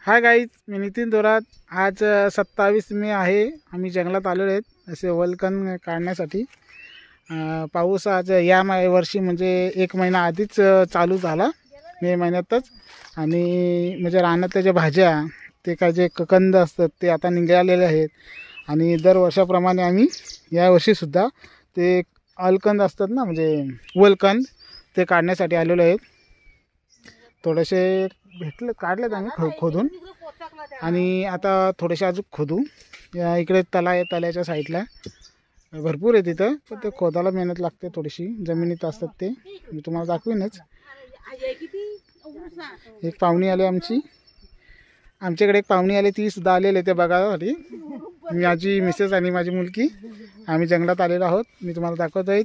Hi guys, मी नितीन दोरात। आज 27 मे आहे। आम्ही जंगलात आलेलो आहेत असे वल्कन काढण्यासाठी। पाऊस आज या वर्षी म्हणजे 1 महिना आधीच चालू झाला, मे महिन्यातच। आणि म्हणजे रानातल्या ज्या भाज्या, ते काय जे कंद असतात ते आता निघालेले आहेत। आणि दर वर्षाप्रमाणे आम्ही या वर्षीसुद्धा ते अलकंद असतात ना, म्हणजे वल्कंद, ते काढण्यासाठी आलेलो आहेत। थोडेसे भेटले, काढलेत आम्ही खोदून। आणि आता थोडेसे अजून खोदू। या इकडे तला आहे, तल्याच्या साईडला भरपूर आहे तिथं, पण ते खोदायला मेहनत लागते थोडीशी। जमिनीत असतात ते, मी तुम्हाला दाखवीनच। एक पाहुणी आली आमच्याकडे, एक पाहुणी आली, ती सुद्धा आलेली ते बघायसाठी। माझी मिसेस आणि माझी मुलगी आम्ही जंगलात आलेलो आहोत। मी तुम्हाला दाखवत आहे।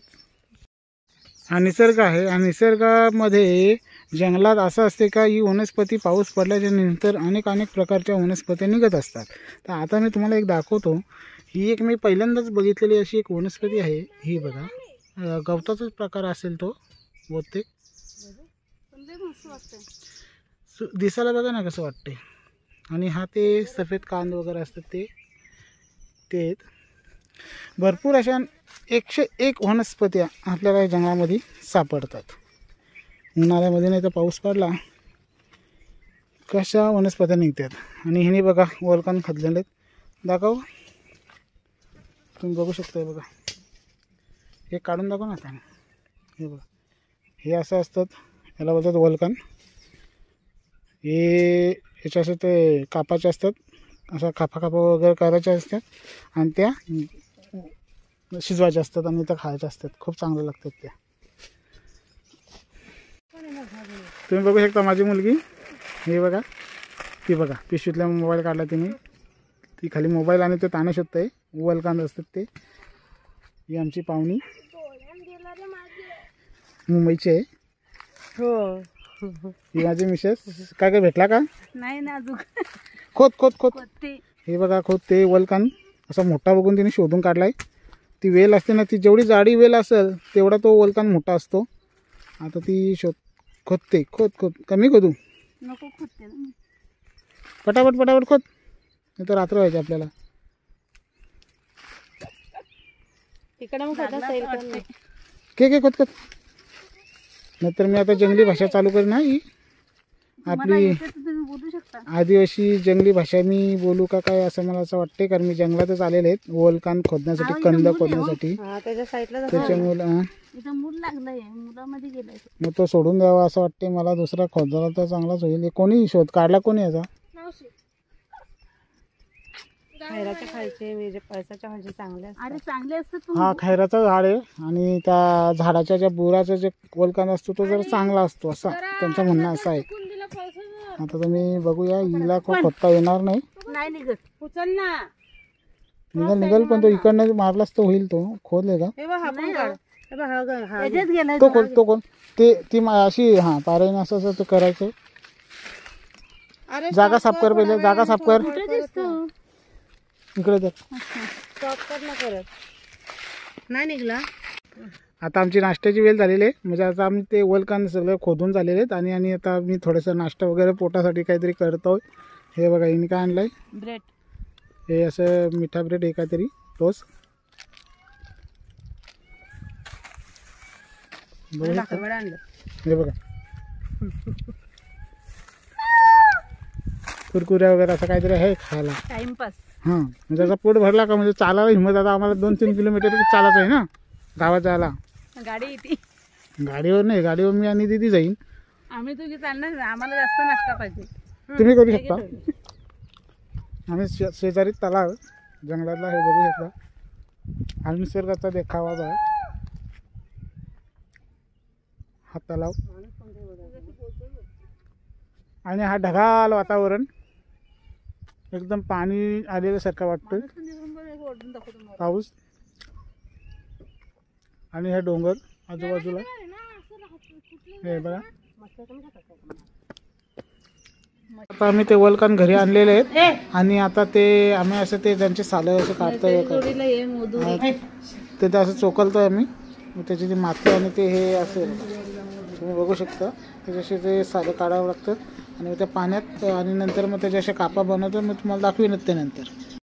हा निसर्ग आहे। हा निसर्गामध्ये जंगलात असं असते का, ही वनस्पती पाऊस पडल्याच्या नंतर अनेक प्रकारच्या वनस्पती निघत असतात। तर आता मी तुम्हाला एक दाखवतो। ही एक मी पहिल्यांदाच बघितलेली अशी एक वनस्पती आहे। ही बघा, गवताचाच प्रकार असेल तो बहुतेक। दिसायला बघा ना कसं वाटते। आणि हा ते सफेद कांद वगैरे असतात ते भरपूर अशा 101 वनस्पत्या आपल्याला जंगलामध्ये सापडतात। उन्हाळ्यामध्ये नाही तर पाऊस पडला, कशा वनस्पत्या निघतात। आणि हिने बघा वल्कन खदलेले दाखव, तुम्ही बघू शकता। बघा, हे काढून दाखव ना आता। हे बघा, हे असं असतात, याला बोलतात वल्कन। हे याच्या असं ते कापाचे असतात, असा खापा वगैरे करायचे असतात आणि त्या शिजवायचे असतात आणि त्या खायच्या असतात। खूप चांगले लागतात त्या। तुम्ही बघू शकता माझी मुलगी, हे बघा, ती बघा पिशवीतला मोबाईल काढला तिने, ती खाली मोबाईल आणि ते ताणे शोधते, वल्कन असतात ते। ही आमची पाहुणी मुंबईची आहे। हो, ही माझी मिसेस। काय भेटला का? नाही ना अजून। खोद हे बघा, ते वल्कन असा मोठा बघून तिने शोधून काढलाय। ती वेल असते ना, ती जेवढी जाडी वेल असेल तेवढा तो वल्कन मोठा असतो। आता ती खोदते, खोद कमी खोदू नको, खोदते ना पटापट खोद, नाही तर रात्र व्हायची आपल्याला। तिकडे मग खोद नाहीतर मी आता जंगली भाषा चालू करेन। ही आपली बोलू शकता आदिवासी जंगली भाषा मी बोलू का काय, असं मला असं वाटते। कारण मी जंगलातच आलेले आहेत वल्कन खोदण्यासाठी, कंद खोदण्यासाठी। त्याच्यामुळे मूल लागलाय, मुलामध्ये गेलाय, मग तो सोडून द्यावा असं वाटते मला। दुसरा खोदला तर चांगलाच होईल। कोणी शोध काढला, कोणी याचा? खैराच्या खायचे, पळसाच्या भाजी चांगले असतात। हा, खैराचं झाड आहे आणि त्या झाडाच्या ज्या बुराचा जे वल्कन असतो तो जरा चांगला असतो, असं त्यांचं म्हणणं असं आहे। आता तुम्ही बघूया, हिला खोदता येणार नाही। निघल पण तो इकडनं मारलाच तो होईल। तो खोदले का? तो कोण ती अशी, हा पारायण असं ते करायचं। जागा साफ कर पहिले, जागा साफ कर। इकडे नाही निघला। आता आमची नाश्त्याची वेळ झालेली आहे। म्हणजे आता आम्ही ते वल्कन सगळं खोदून झालेले आहेत आणि आता मी थोडंसं नाश्ता वगैरे पोटासाठी काहीतरी करतो। हे बघा, हिने काय आणलंय? ब्रेड। हे असं मिठा ब्रेड आहे काहीतरी, टोस्ट। हे बघा, कुरकुऱ्या वगैरे असं काहीतरी आहे खायला, टाइमपास। हां, म्हणजे असं पोट भरला का म्हणजे चालायला हिंमत। आता आम्हाला 2-3 किलोमीटर चालायचं आहे ना गावात जायला। गाडी येते, गाडीवर नाही, गाडीवर मी आणि दीदी जाईन। आम्ही तुझी चालणार, आम्हाला जास्त नाश्ता पाहिजे। तुम्ही करू शकता। आम्ही शेजारी तलाव जंगलातला हे बघू शकता। आणि निसर्गाचा देखावा आहे हा तलाव। आणि हा ढगाळ वातावरण, एकदम पाणी आलेल्यासारखं वाटतं, पाऊस। आणि हे डोंगर आजूबाजूला हे बघा। आता आम्ही ते वल्कन घरी आणलेले आहेत आणि आता ते आम्ही असं ते त्यांचे सालं असं काढतोय, ते असं चोकलतोय आम्ही। त्याची ती माती आणि ते हे असेल तुम्ही बघू शकता, त्याच्याशी ते सालं काढावं लागतं। आणि त्या पाण्यात आणि नंतर मग त्याच्या अशा कापा बनवतो. मी तुम्हाला दाखवीनच ते नंतर.